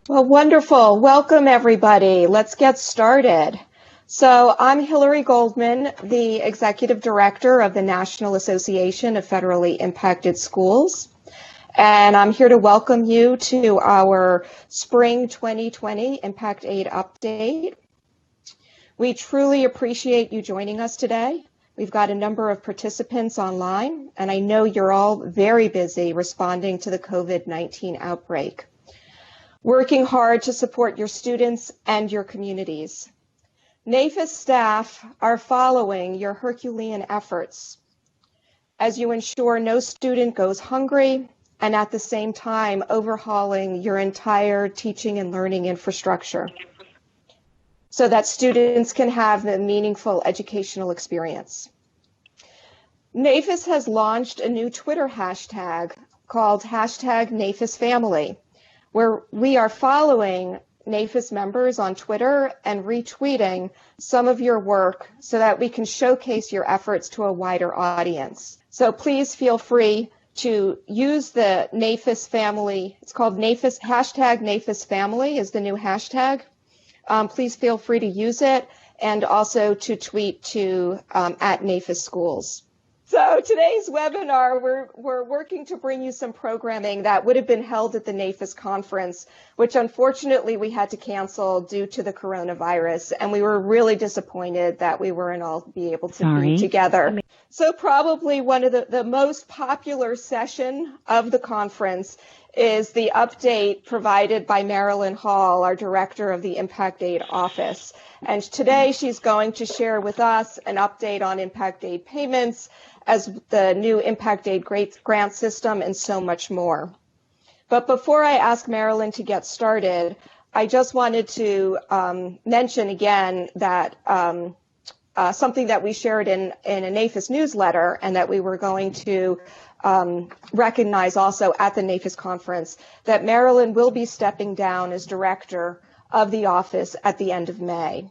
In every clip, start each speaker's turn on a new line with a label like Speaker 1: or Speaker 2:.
Speaker 1: Well, wonderful. Welcome, everybody. Let's get started. So I'm Hillary Goldman, the Executive Director of the National Association of Federally Impacted Schools. And I'm here to welcome you to our Spring 2020 Impact Aid Update. We truly appreciate you joining us today. We've got a number of participants online, and I know you're all very busy responding to the COVID-19 outbreak, working hard to support your students and your communities. NAFIS staff are following your Herculean efforts as you ensure no student goes hungry and at the same time overhauling your entire teaching and learning infrastructure so that students can have a meaningful educational experience. NAFIS has launched a new Twitter hashtag called #NAFISFamily, where we are following NAFIS members on Twitter and retweeting some of your work so that we can showcase your efforts to a wider audience. So please feel free to use the NAFIS family. It's called NAFIS, #NAFISFamily is the new hashtag. Please feel free to use it and also to tweet to @NAFIS Schools. So today's webinar, we're working to bring you some programming that would have been held at the NAFIS conference, which unfortunately we had to cancel due to the coronavirus, and we were really disappointed that we weren't all be able to be together. So probably one of the most popular session of the conference is the update provided by Marilyn Hall, our director of the Impact Aid Office. And today she's going to share with us an update on Impact Aid Payments, as the new Impact Aid grant system, and so much more. But before I ask Marilyn to get started, I just wanted to mention again that something that we shared in a NAFIS newsletter and that we were going to recognize also at the NAFIS conference, that Marilyn will be stepping down as director of the office at the end of May.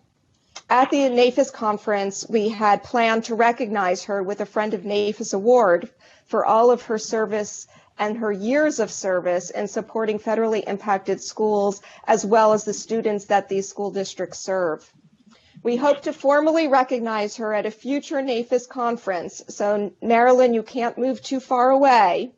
Speaker 1: At the NAFIS conference, we had planned to recognize her with a Friend of NAFIS award for all of her service and her years of service in supporting federally impacted schools, as well as the students that these school districts serve. We hope to formally recognize her at a future NAFIS conference. So Marilyn, you can't move too far away.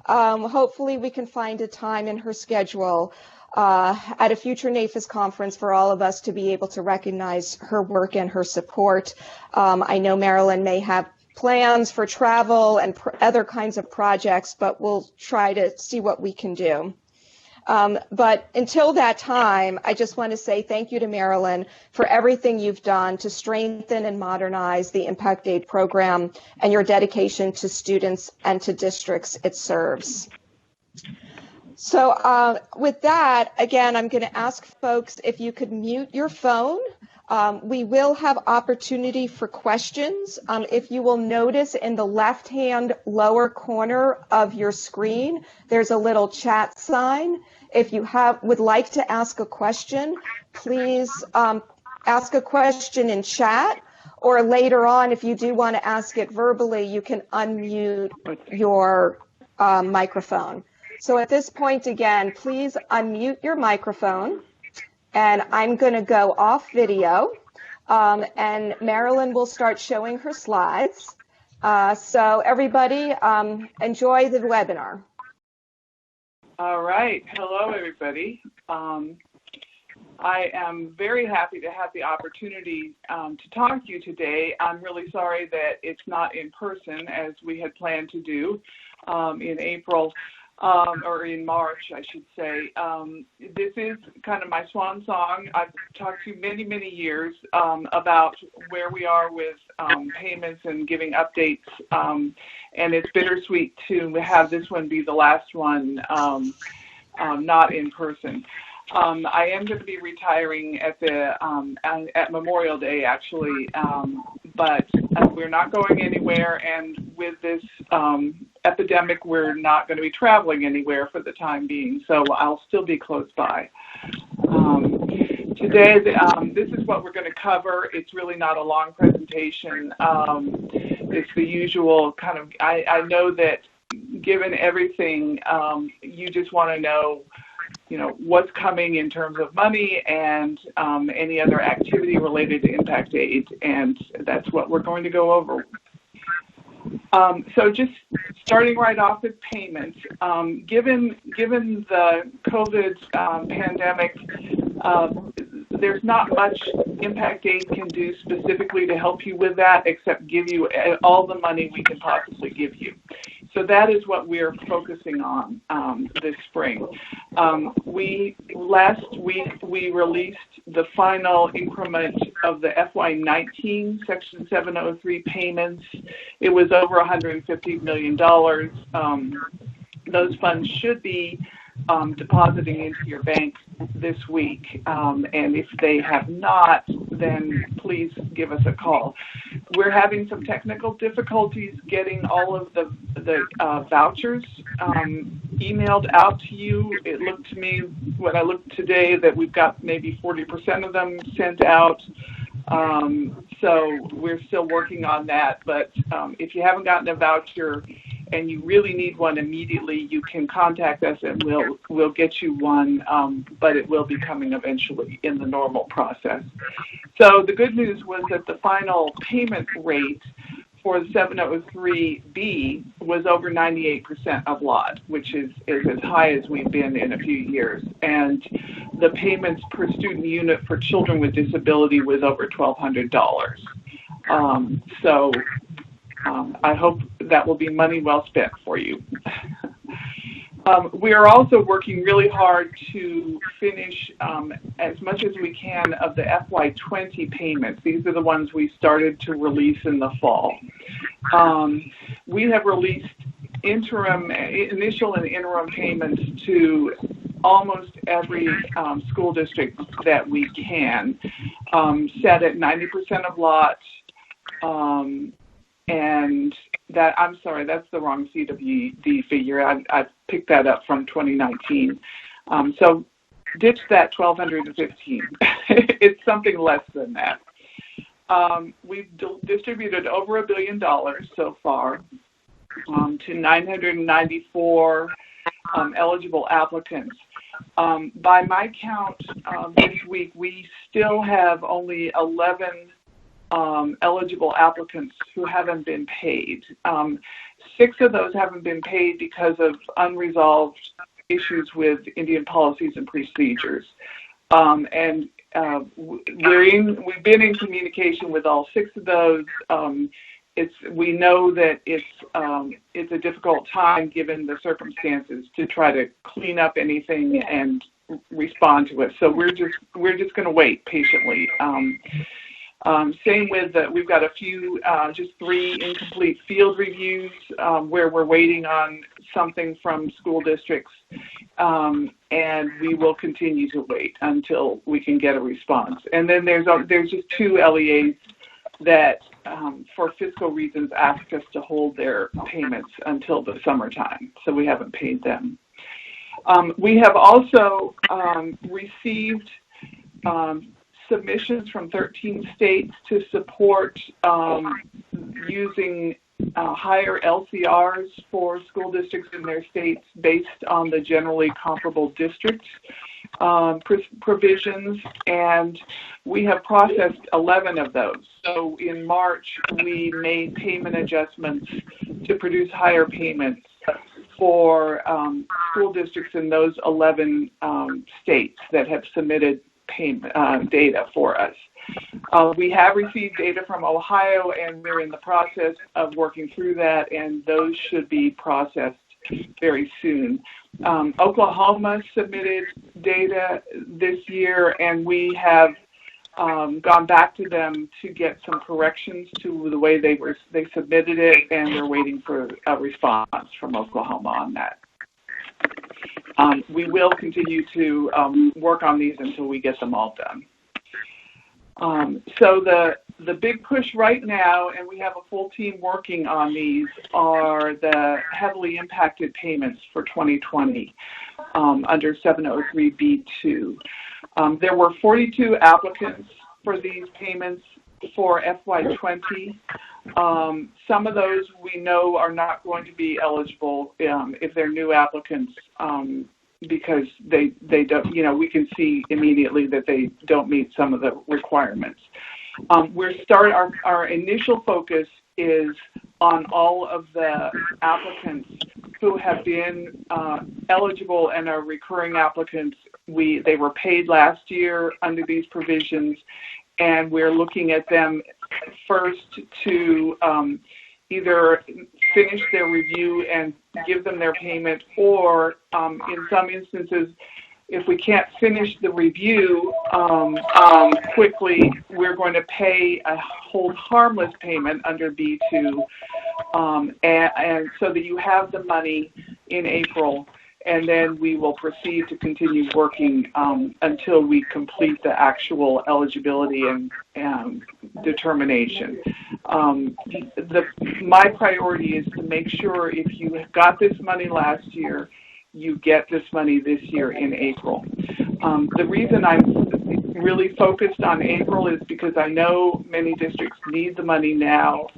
Speaker 1: Hopefully we can find a time in her schedule at a future NAFIS conference for all of us to be able to recognize her work and her support. I know Marilyn may have plans for travel and other kinds of projects, but we'll try to see what we can do. But until that time, I just want to say thank you to Marilyn for everything you've done to strengthen and modernize the Impact Aid program and your dedication to students and to districts it serves. So with that, again, I'm going to ask folks if you could mute your phone. We will have opportunity for questions. If you will notice in the left-hand lower corner of your screen, there's a little chat sign. If you would like to ask a question, please ask a question in chat, or later on, if you do want to ask it verbally, you can unmute your microphone. So at this point, again, please unmute your microphone, and I'm going to go off video, and Marilyn will start showing her slides. So everybody, enjoy the webinar.
Speaker 2: All right. Hello, everybody. I am very happy to have the opportunity to talk to you today. I'm really sorry that it's not in person as we had planned to do in April. Or in March, I should say. This is kind of my swan song. I've talked to you many, many years about where we are with payments and giving updates, and it's bittersweet to have this one be the last one, not in person. I am going to be retiring at Memorial Day, actually, but we're not going anywhere, and with this epidemic, we're not going to be traveling anywhere for the time being, so I'll still be close by. Today, this is what we're going to cover. It's really not a long presentation. It's the usual kind of, I know that given everything, you just want to know what's coming in terms of money and any other activity related to impact aid, and that's what we're going to go over. So just starting right off with payments, given the COVID pandemic, there's not much impact aid can do specifically to help you with that, except give you all the money we can possibly give you. So that is what we're focusing on this spring. Last week we released the final increment of the FY19 Section 703 payments. It was over $150 million. Those funds should be depositing into your bank this week, and if they have not, then please give us a call. We're having some technical difficulties getting all of the vouchers emailed out to you. It looked to me, when I looked today, that we've got maybe 40% of them sent out. So we're still working on that, but if you haven't gotten a voucher and you really need one immediately, you can contact us and we'll get you one, but it will be coming eventually in the normal process. So the good news was that the final payment rate for the 703B was over 98% of lot, which is as high as we've been in a few years. And the payments per student unit for children with disability was over $1,200. I hope that will be money well spent for you. We are also working really hard to finish as much as we can of the FY20 payments. These are the ones we started to release in the fall. We have released initial and interim payments to almost every school district that we can, set at 90% of lot. And that, I'm sorry, that's the wrong CWD figure. I picked that up from 2019. So ditch that 1,215. It's something less than that. We've distributed over $1 billion so far to 994 eligible applicants. By my count this week, we still have only 11 eligible applicants who haven't been paid. 6 of those haven't been paid because of unresolved issues with Indian policies and procedures. We've been in communication with all 6 of those. We know that it's a difficult time given the circumstances to try to clean up anything and respond to it. So we're just going to wait patiently. Same with we've got a few, just 3 incomplete field reviews where we're waiting on something from school districts, and we will continue to wait until we can get a response. And then there's just 2 LEAs that, for fiscal reasons, asked us to hold their payments until the summertime, so we haven't paid them. We have also received submissions from 13 states to support using higher LCRs for school districts in their states based on the generally comparable districts provisions, and we have processed 11 of those. So in March, we made payment adjustments to produce higher payments for school districts in those 11 states that have submitted payment data for us. We have received data from Ohio, and we're in the process of working through that, and those should be processed very soon. Oklahoma submitted data this year, and we have gone back to them to get some corrections to the way they submitted it, and we're waiting for a response from Oklahoma on that. We will continue to work on these until we get them all done. So the big push right now, and we have a full team working on these, are the heavily impacted payments for 2020 under 703B2. There were 42 applicants for these payments for FY20. Some of those we know are not going to be eligible if they're new applicants because they don't, we can see immediately that they don't meet some of the requirements. Our initial focus is on all of the applicants who have been eligible and are recurring applicants. They were paid last year under these provisions, and we're looking at them first to either finish their review and give them their payment, or in some instances, if we can't finish the review quickly, we're going to pay a hold harmless payment under B2, and so that you have the money in April, and then we will proceed to continue working until we complete the actual eligibility and determination. My priority is to make sure if you got this money last year, you get this money this year in April. The reason I'm really focused on April is because I know many districts need the money now,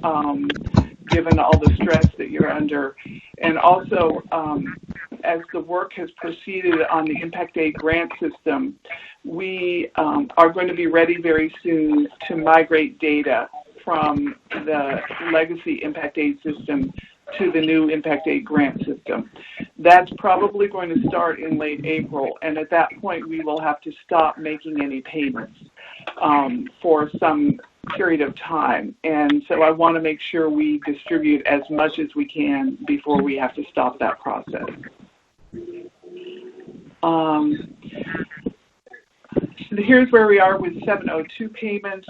Speaker 2: given all the stress that you're under. And also, as the work has proceeded on the Impact Aid grant system, we are going to be ready very soon to migrate data from the legacy Impact Aid system to the new Impact Aid grant system. That's probably going to start in late April, and at that point we will have to stop making any payments for some period of time. And so I want to make sure we distribute as much as we can before we have to stop that process. Here's where we are with 702 payments.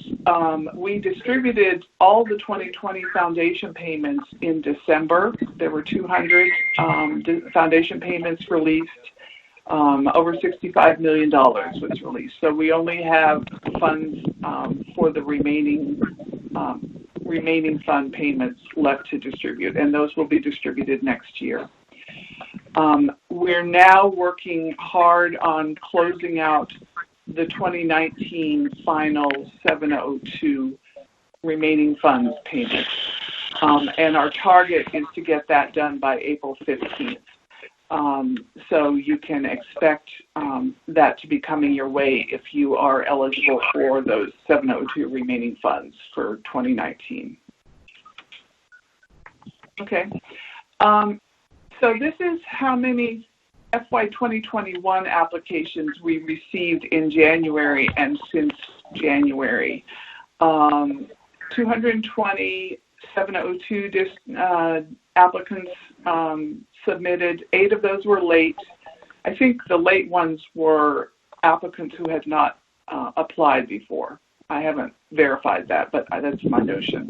Speaker 2: We distributed all the 2020 foundation payments in December. There were 200 foundation payments released. Over $65 million was released. So we only have funds for the remaining fund payments left to distribute, and those will be distributed next year. We're now working hard on closing out the 2019 final 702 remaining funds payments. And our target is to get that done by April 15th. So you can expect that to be coming your way if you are eligible for those 702 remaining funds for 2019. Okay. So this is how many FY 2021 applications we received in January and since January. 220 702 applicants submitted. 8 of those were late. I think the late ones were applicants who had not applied before. I haven't verified that, but that's my notion.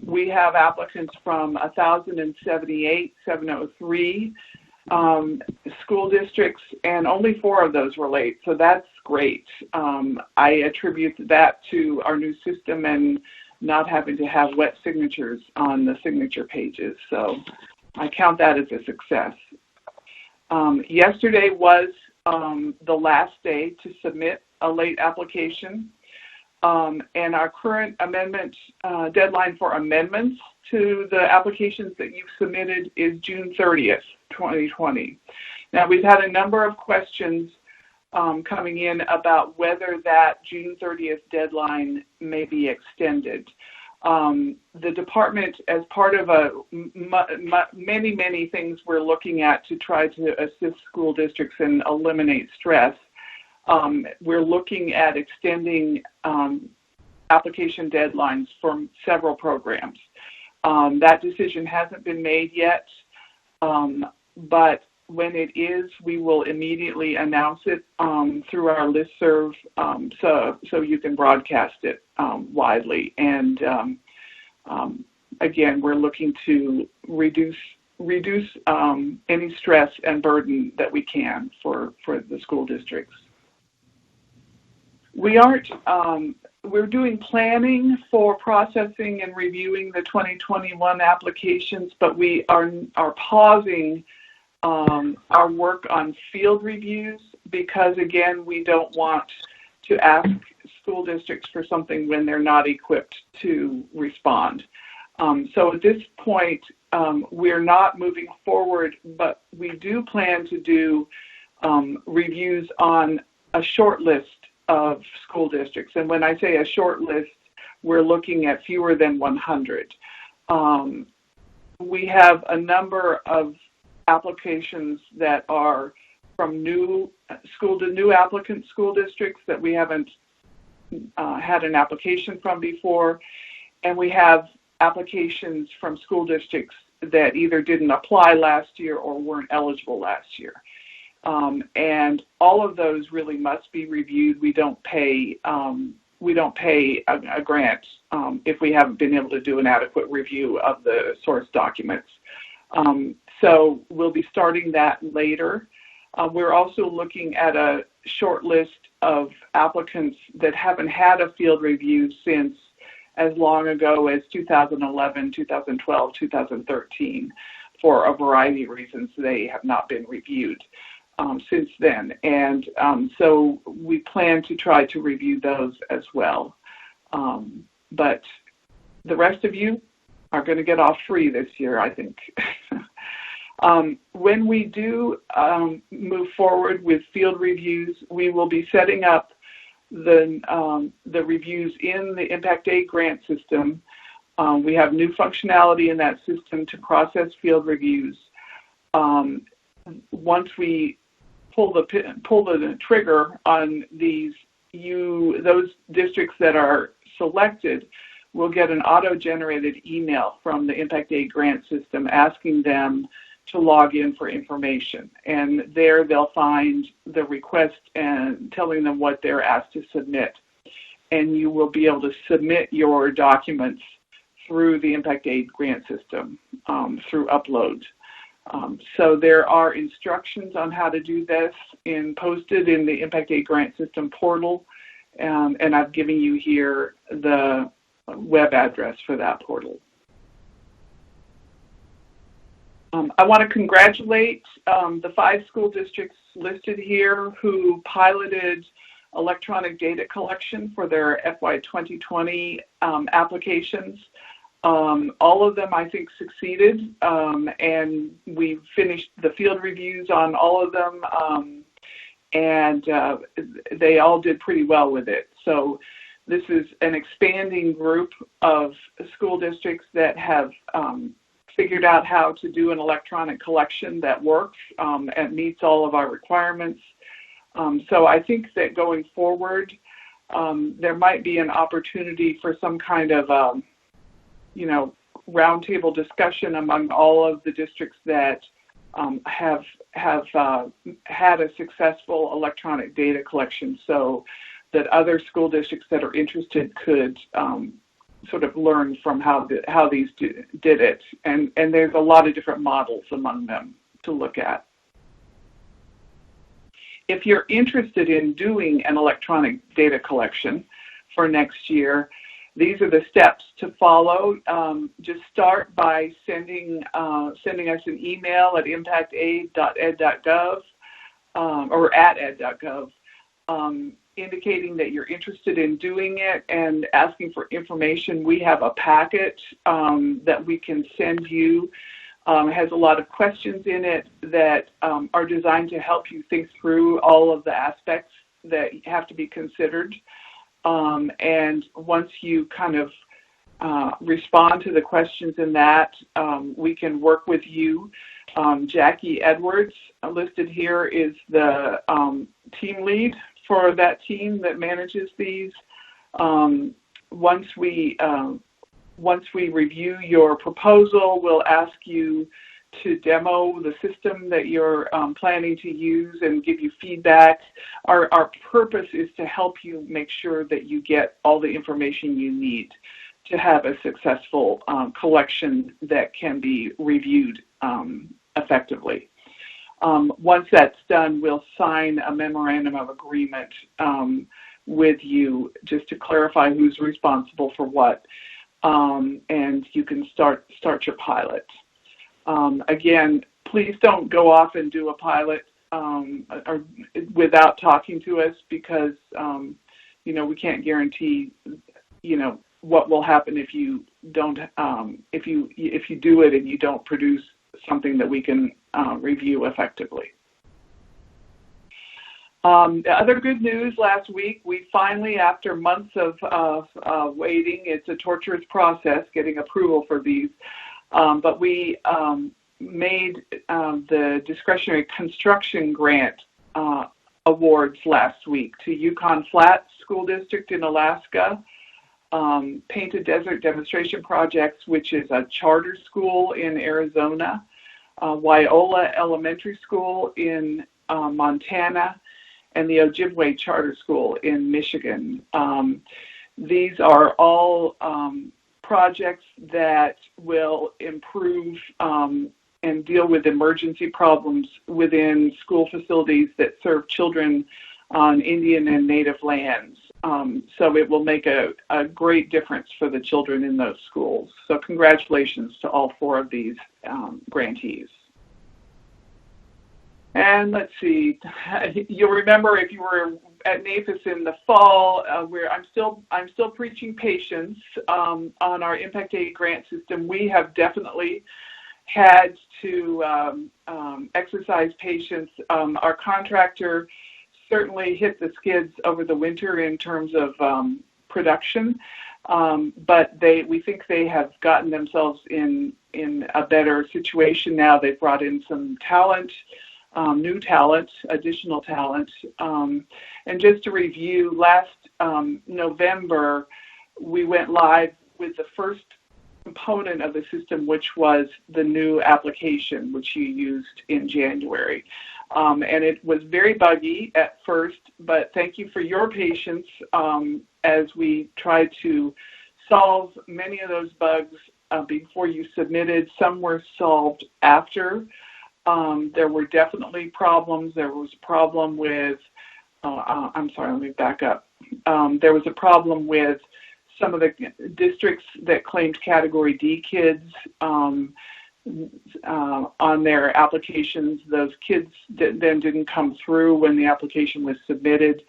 Speaker 2: We have applicants from 1,078 703 school districts, and only 4 of those were late, so that's great. I attribute that to our new system and not having to have wet signatures on the signature pages, so I count that as a success. Yesterday was the last day to submit a late application, and our current amendment deadline for amendments to the applications that you've submitted is June 30th, 2020. Now, we've had a number of questions coming in about whether that June 30th deadline may be extended. The department, as part of many things we're looking at to try to assist school districts and eliminate stress, we're looking at extending application deadlines for several programs. That decision hasn't been made yet, but when it is, we will immediately announce it through our listserv, so you can broadcast it widely. And again, we're looking to reduce any stress and burden that we can for the school districts. We're doing planning for processing and reviewing the 2021 applications, but we are pausing our work on field reviews because, again, we don't want to ask school districts for something when they're not equipped to respond. So at this point, we're not moving forward, but we do plan to do reviews on a short list of school districts. And when I say a short list, we're looking at fewer than 100. We have a number of applications that are from new applicant school districts that we haven't had an application from before, and we have applications from school districts that either didn't apply last year or weren't eligible last year. And all of those really must be reviewed. We don't pay a grant if we haven't been able to do an adequate review of the source documents. So we'll be starting that later. We're also looking at a short list of applicants that haven't had a field review since as long ago as 2011, 2012, 2013. For a variety of reasons, they have not been reviewed since then. And so we plan to try to review those as well. But the rest of you are going to get off free this year, I think. When we do move forward with field reviews, we will be setting up the reviews in the Impact Aid grant system. We have new functionality in that system to process field reviews. Once we pull the trigger on those districts that are selected will get an auto-generated email from the Impact Aid grant system asking them to log in for information. And there they'll find the request and telling them what they're asked to submit. And you will be able to submit your documents through the Impact Aid grant system through upload. So there are instructions on how to do this posted in the Impact Aid grant system portal. And I've given you here the web address for that portal. I want to congratulate the 5 school districts listed here who piloted electronic data collection for their FY 2020 applications. All of them, I think, succeeded, and we finished the field reviews on all of them, and they all did pretty well with it. So this is an expanding group of school districts that have figured out how to do an electronic collection that works and meets all of our requirements. So I think that going forward, there might be an opportunity for some kind of, roundtable discussion among all of the districts that have had a successful electronic data collection, so that other school districts that are interested could sort of learn from how these did it. And there's a lot of different models among them to look at. If you're interested in doing an electronic data collection for next year, these are the steps to follow. Just start by sending us an email at impactaid.ed.gov or at ed.gov, indicating that you're interested in doing it and asking for information. We have a packet that we can send you. It has a lot of questions in it that are designed to help you think through all of the aspects that have to be considered. And once you kind of respond to the questions in that, we can work with you. Jackie Edwards, listed here, is the team lead for that team that manages these. Once we review your proposal, we'll ask you to demo the system that you're planning to use and give you feedback. Our purpose is to help you make sure that you get all the information you need to have a successful collection that can be reviewed effectively. Once that's done, we'll sign a memorandum of agreement with you just to clarify who's responsible for what, and you can start your pilot. Again, please don't go off and do a pilot or without talking to us, because we can't guarantee what will happen if you don't, if you do it and you don't produce something that we can review effectively. The other good news last week, we finally, after months of waiting, it's a torturous process getting approval for these, but we made the discretionary construction grant awards last week to Yukon Flats School District in Alaska, Painted Desert Demonstration Projects, which is a charter school in Arizona, Wyola Elementary School in Montana, and the Ojibwe Charter School in Michigan. These are all projects that will improve and deal with emergency problems within school facilities that serve children on Indian and Native lands. So it will make a great difference for the children in those schools. So congratulations to all 4 of these grantees. And let's see, you'll remember if you were at NAFIS in the fall, where I'm still preaching patience on our Impact Aid grant system. We have definitely had to exercise patience. Our contractor certainly hit the skids over the winter in terms of production, but we think they have gotten themselves in a better situation now. They've brought in some talent. New talent, additional talent. And just to review, last November, we went live with the first component of the system, which was the new application, which you used in January. And it was very buggy at first, but thank you for your patience as we tried to solve many of those bugs before you submitted. Some were solved after. There were definitely problems. There was a problem with, I'm sorry, let me back up. There was a problem with some of the districts that claimed Category D kids on their applications. Those kids then didn't come through when the application was submitted.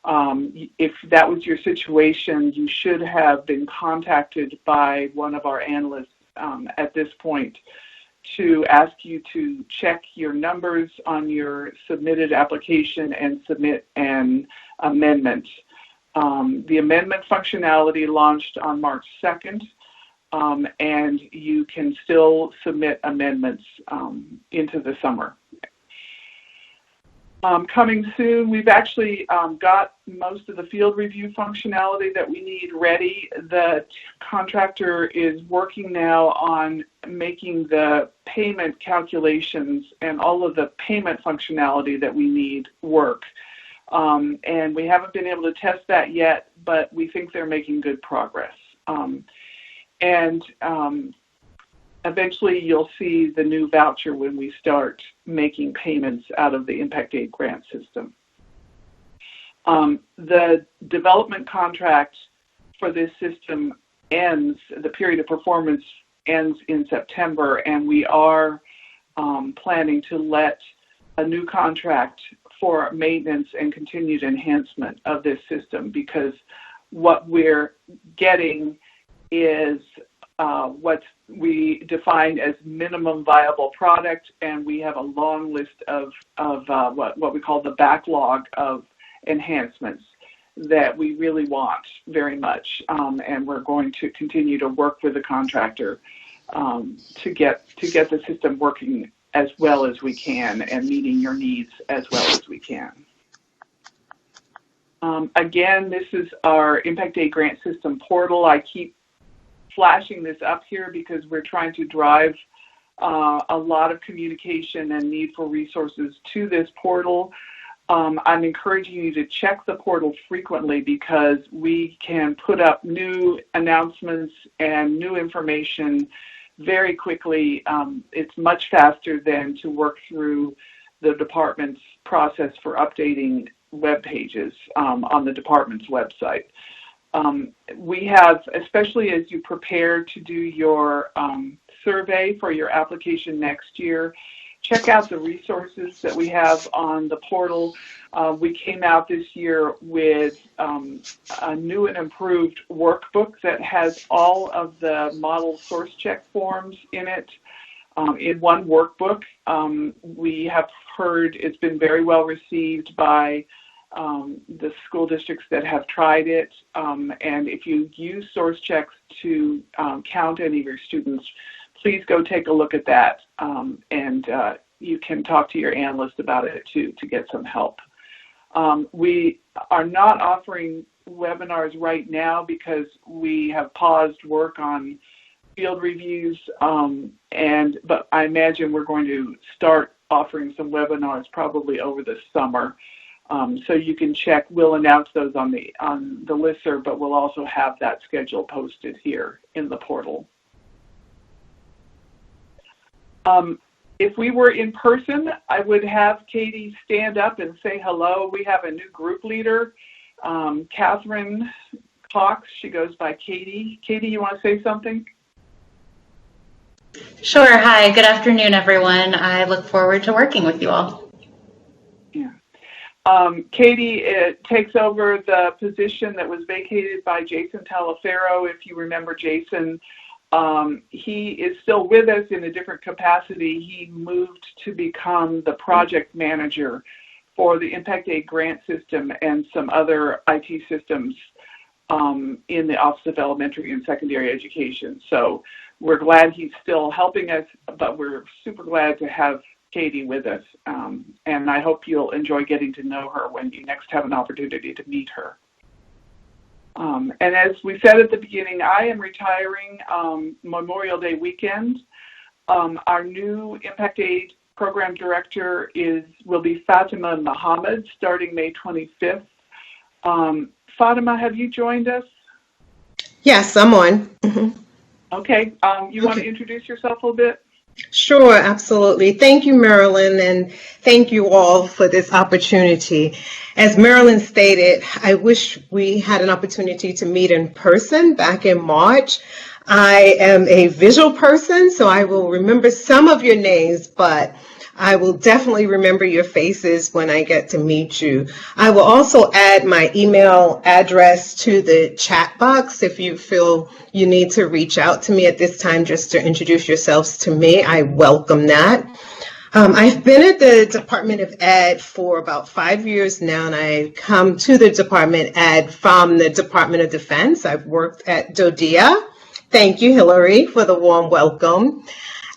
Speaker 2: If that was your situation, you should have been contacted by one of our analysts at this point to ask you to check your numbers on your submitted application and submit an amendment. The amendment functionality launched on March 2nd, and you can still submit amendments into the summer. Coming soon, we've actually got most of the field review functionality that we need ready. The contractor is working now on making the payment calculations and all of the payment functionality that we need work. And we haven't been able to test that yet, but we think they're making good progress. Eventually, you'll see the new voucher when we start making payments out of the Impact Aid grant system. The development contract for this system ends, the period of performance ends in September, and we are planning to let a new contract for maintenance and continued enhancement of this system, because what we're getting is what we define as minimum viable product, and we have a long list of what we call the backlog of enhancements that we really want very much, and we're going to continue to work with the contractor to get the system working as well as we can and meeting your needs as well as we can. Again, this is our Impact Aid grant system portal. I keep flashing this up here because we're trying to drive a lot of communication and need for resources to this portal. I'm encouraging you to check the portal frequently because we can put up new announcements and new information very quickly. It's much faster than to work through the department's process for updating web pages on the department's website. We have, especially as you prepare to do your survey for your application next year, check out the resources that we have on the portal. We came out this year with a new and improved workbook that has all of the model source check forms in it in one workbook. We have heard it's been very well received by the school districts that have tried it. And if you use source checks to count any of your students, please go take a look at that, and you can talk to your analyst about it to get some help. We are not offering webinars right now because we have paused work on field reviews, but I imagine we're going to start offering some webinars probably over the summer. So you can check. We'll announce those on the listserv, but we'll also have that schedule posted here in the portal. If we were in person, I would have Katie stand up and say hello. We have a new group leader, Catherine Cox. She goes by Katie. Katie, you want to say something?
Speaker 3: Sure. Hi. Good afternoon, everyone. I look forward to working with you all.
Speaker 2: Yeah. Katie takes over the position that was vacated by Jason Talaferro. If you remember Jason, he is still with us in a different capacity. He moved to become the project manager for the Impact Aid grant system and some other IT systems in the Office of Elementary and Secondary Education. So we're glad he's still helping us, but we're super glad to have Katie with us. And I hope you'll enjoy getting to know her when you next have an opportunity to meet her. And as we said at the beginning, I am retiring Memorial Day weekend. Our new Impact Aid program director will be Fatima Muhammad, starting May 25th. Fatima, have you joined us?
Speaker 4: Yes, I'm on.
Speaker 2: Okay. You want to introduce yourself a little bit?
Speaker 4: Sure, absolutely. Thank you, Marilyn, and thank you all for this opportunity. As Marilyn stated, I wish we had an opportunity to meet in person back in March. I am a visual person, so I will remember some of your names, but I will definitely remember your faces when I get to meet you. I will also add my email address to the chat box if you feel you need to reach out to me at this time just to introduce yourselves to me. I welcome that. I've been at the Department of Ed for about 5 years now, and I come to the Department Ed from the Department of Defense. I've worked at DODEA. Thank you, Hillary, for the warm welcome.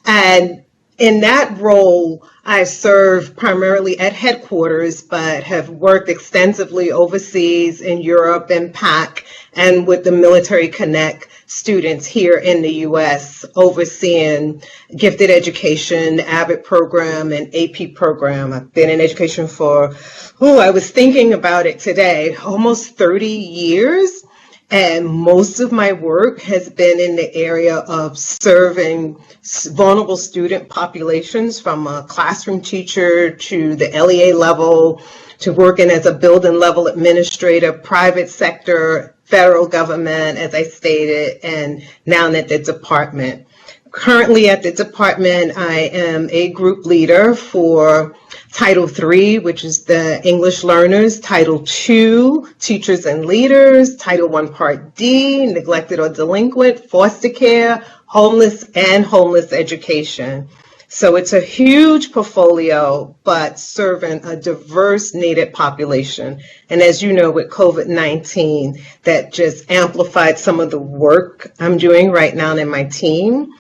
Speaker 4: And in that role, I serve primarily at headquarters, but have worked extensively overseas in Europe and PAC and with the Military Connect students here in the U.S., overseeing gifted education, AVID program, and AP program. I've been in education for, I was thinking about it today, almost 30 years. And most of my work has been in the area of serving vulnerable student populations, from a classroom teacher to the LEA level, to working as a building level administrator, private sector, federal government, as I stated, and now at the department. Currently at the department, I am a group leader for Title III, which is the English learners, Title II, teachers and leaders, Title I Part D, neglected or delinquent, foster care, homeless, and homeless education. So it's a huge portfolio, but serving a diverse needed population. And as you know, with COVID-19, that just amplified some of the work I'm doing right now in my team.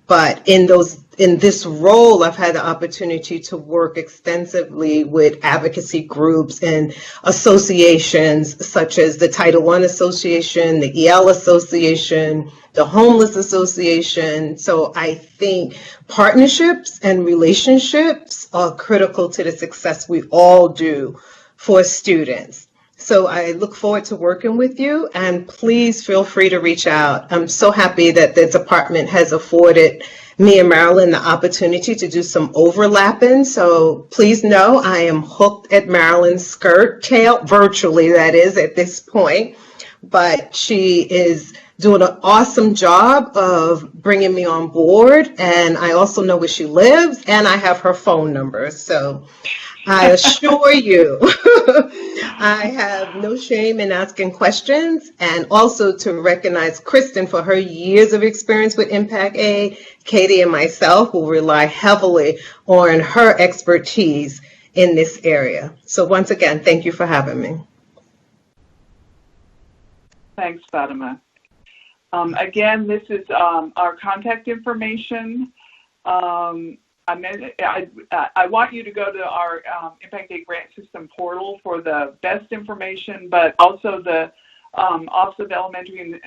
Speaker 4: But in this role, I've had the opportunity to work extensively with advocacy groups and associations such as the Title I Association, the EL Association, the Homeless Association. So I think partnerships and relationships are critical to the success we all do for students. So I look forward to working with you, and please feel free to reach out. I'm so happy that the department has afforded me and Marilyn the opportunity to do some overlapping. So please know I am hooked at Marilyn's skirt tail, virtually that is at this point, but she is doing an awesome job of bringing me on board. And I also know where she lives, and I have her phone number. So I assure you, I have no shame in asking questions, and also to recognize Kristen for her years of experience with Impact Aid. Katie and myself will rely heavily on her expertise in this area. So once again, thank you for having me.
Speaker 2: Thanks, Fatima. Again, this is our contact information. I want you to go to our Impact Aid Grant System portal for the best information, but also the Office of Elementary and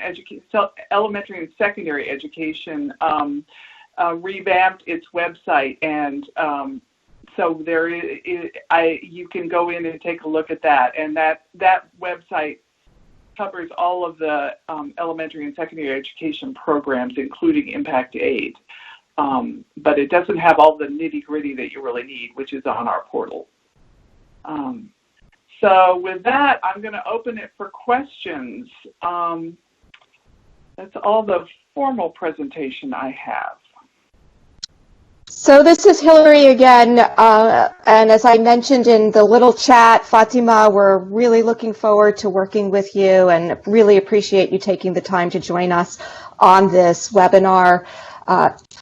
Speaker 2: Secondary Education revamped its website, and so there you can go in and take a look at that, and that website covers all of the elementary and secondary education programs, including Impact Aid. But it doesn't have all the nitty-gritty that you really need, which is on our portal. So with that, I'm going to open it for questions. That's all the formal presentation I have.
Speaker 1: So this is Hillary again, and as I mentioned in the little chat, Fatima, we're really looking forward to working with you and really appreciate you taking the time to join us on this webinar.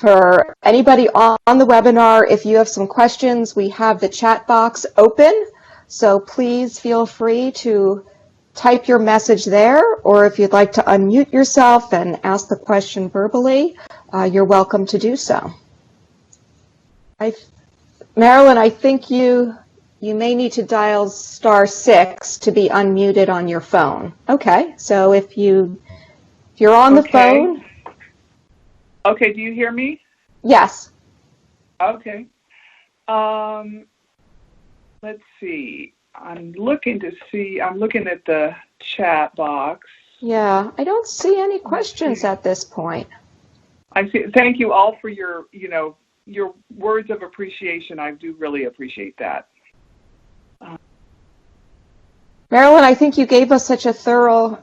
Speaker 1: For anybody on the webinar, if you have some questions, we have the chat box open, so please feel free to type your message there, or if you'd like to unmute yourself and ask the question verbally, you're welcome to do so. Marilyn, I think you may need to dial *6 to be unmuted on your phone. Okay, so if you're on the phone.
Speaker 2: Okay, do you hear me?
Speaker 1: Yes.
Speaker 2: Okay. Let's see. I'm looking at the chat box.
Speaker 1: Yeah, I don't see any questions at this point.
Speaker 2: I see. Thank you all for your words of appreciation. I do really appreciate that.
Speaker 1: Marilyn, I think you gave us such a thorough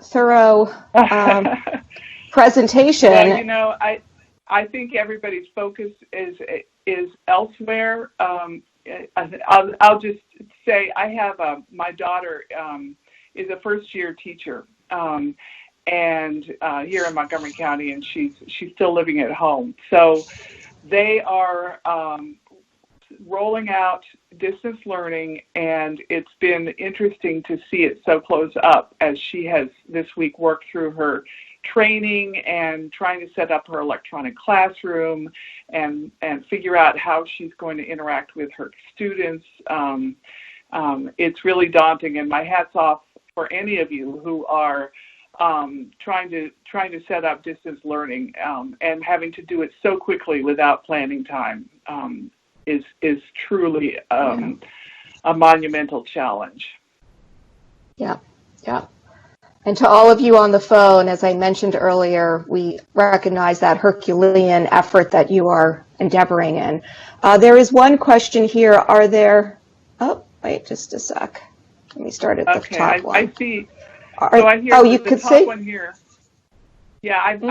Speaker 1: presentation.
Speaker 2: Well, I think everybody's focus is elsewhere. I'll just say I have my daughter is a first-year teacher, and here in Montgomery County, and she's still living at home. So they are rolling out distance learning, and it's been interesting to see it so close up as she has this week worked through her training and trying to set up her electronic classroom and figure out how she's going to interact with her students. It's really daunting, and my hat's off for any of you who are trying to set up distance learning and having to do it so quickly without planning time is truly a monumental challenge.
Speaker 1: Yeah. And to all of you on the phone, as I mentioned earlier, we recognize that Herculean effort that you are endeavoring in. There is one question here. Are there, wait just a sec. Let me start at the top one.
Speaker 2: I see. So I hear
Speaker 1: you
Speaker 2: the
Speaker 1: could
Speaker 2: top
Speaker 1: see?
Speaker 2: one here. Yeah, I've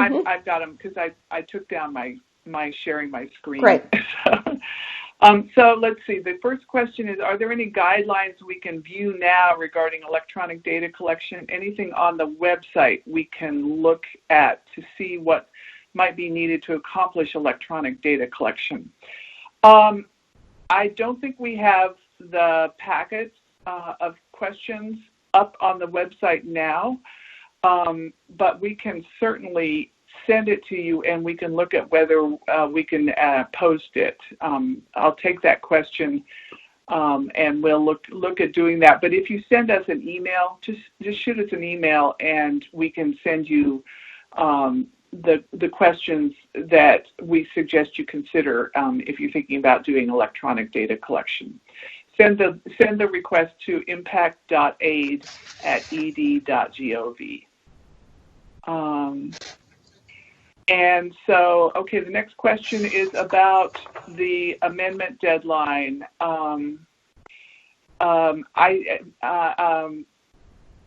Speaker 2: got them because I took down my sharing my screen.
Speaker 1: Great.
Speaker 2: So let's see. The first question is, are there any guidelines we can view now regarding electronic data collection? Anything on the website we can look at to see what might be needed to accomplish electronic data collection? I don't think we have the packet of questions up on the website now, but we can certainly send it to you and we can look at whether we can post it. I'll take that question and we'll look at doing that. But if you send us an email, just shoot us an email and we can send you the questions that we suggest you consider if you're thinking about doing electronic data collection. Send the request to impact.aid@ed.gov. And so, okay, the next question is about the amendment deadline.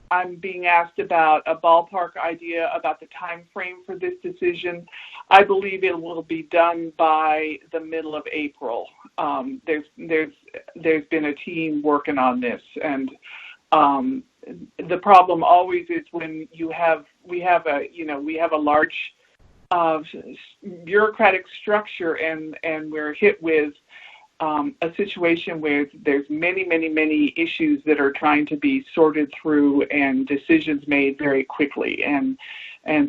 Speaker 2: I'm being asked about a ballpark idea about the time frame for this decision. I believe it will be done by the middle of April. There's been a team working on this, and the problem always is when we have a large bureaucratic structure, and we're hit with a situation where there's many issues that are trying to be sorted through and decisions made very quickly, and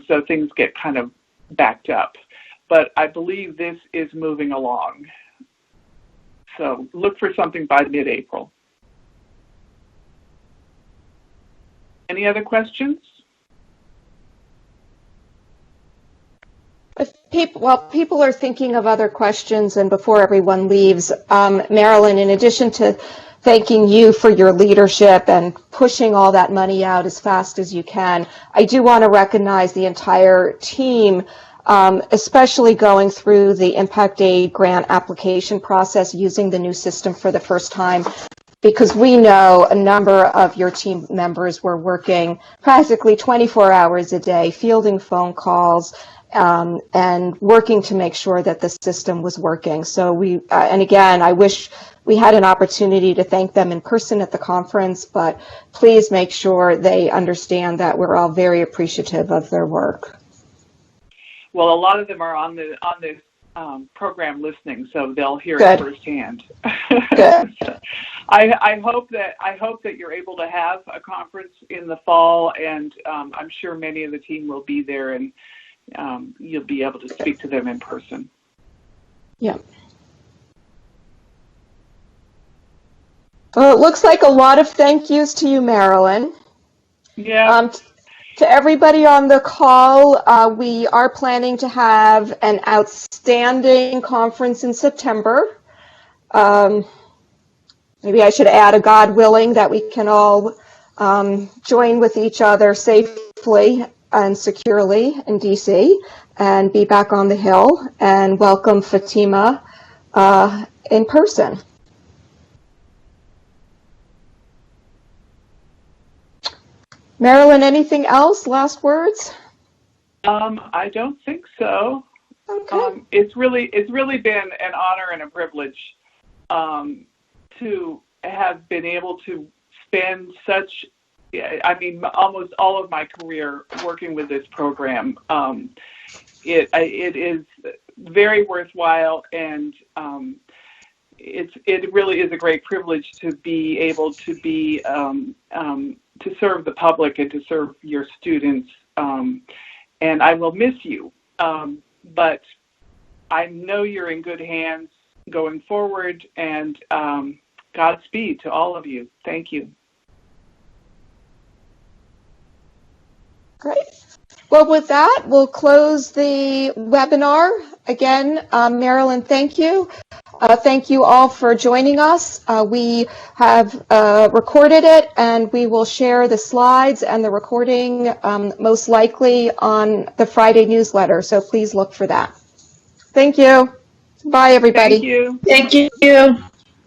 Speaker 2: so things get kind of backed up. But I believe this is moving along. So look for something by mid-April. Any other questions?
Speaker 1: While people are thinking of other questions, and before everyone leaves, Marilyn, in addition to thanking you for your leadership and pushing all that money out as fast as you can, I do want to recognize the entire team, especially going through the Impact Aid grant application process using the new system for the first time, because we know a number of your team members were working practically 24 hours a day, fielding phone calls, and working to make sure that the system was working. So and again, I wish we had an opportunity to thank them in person at the conference, but please make sure they understand that we're all very appreciative of their work.
Speaker 2: Well, a lot of them are on this program listening, so they'll hear
Speaker 1: Good.
Speaker 2: it firsthand.
Speaker 1: Good.
Speaker 2: I hope that you're able to have a conference in the fall, and I'm sure many of the team will be there, and you'll be able to speak to them in person.
Speaker 1: Yeah. Well, it looks like a lot of thank yous to you, Marilyn.
Speaker 2: Yeah.
Speaker 1: To everybody on the call, we are planning to have an outstanding conference in September. Maybe I should add a God willing that we can all join with each other safely and securely in DC and be back on the Hill and welcome Fatima in person. Marilyn, anything else? Last words?
Speaker 2: I don't think so.
Speaker 1: Okay.
Speaker 2: It's really been an honor and a privilege to have been able to spend almost all of my career working with this program. It is very worthwhile, and it really is a great privilege to be able to be to serve the public and to serve your students. And I will miss you, but I know you're in good hands going forward, and Godspeed to all of you. Thank you.
Speaker 1: Great. Well, with that, we'll close the webinar. Again, Marilyn, thank you. Thank you all for joining us. We have recorded it, and we will share the slides and the recording most likely on the Friday newsletter, so please look for that. Thank you. Bye, everybody.
Speaker 2: Thank you.
Speaker 3: Thank you.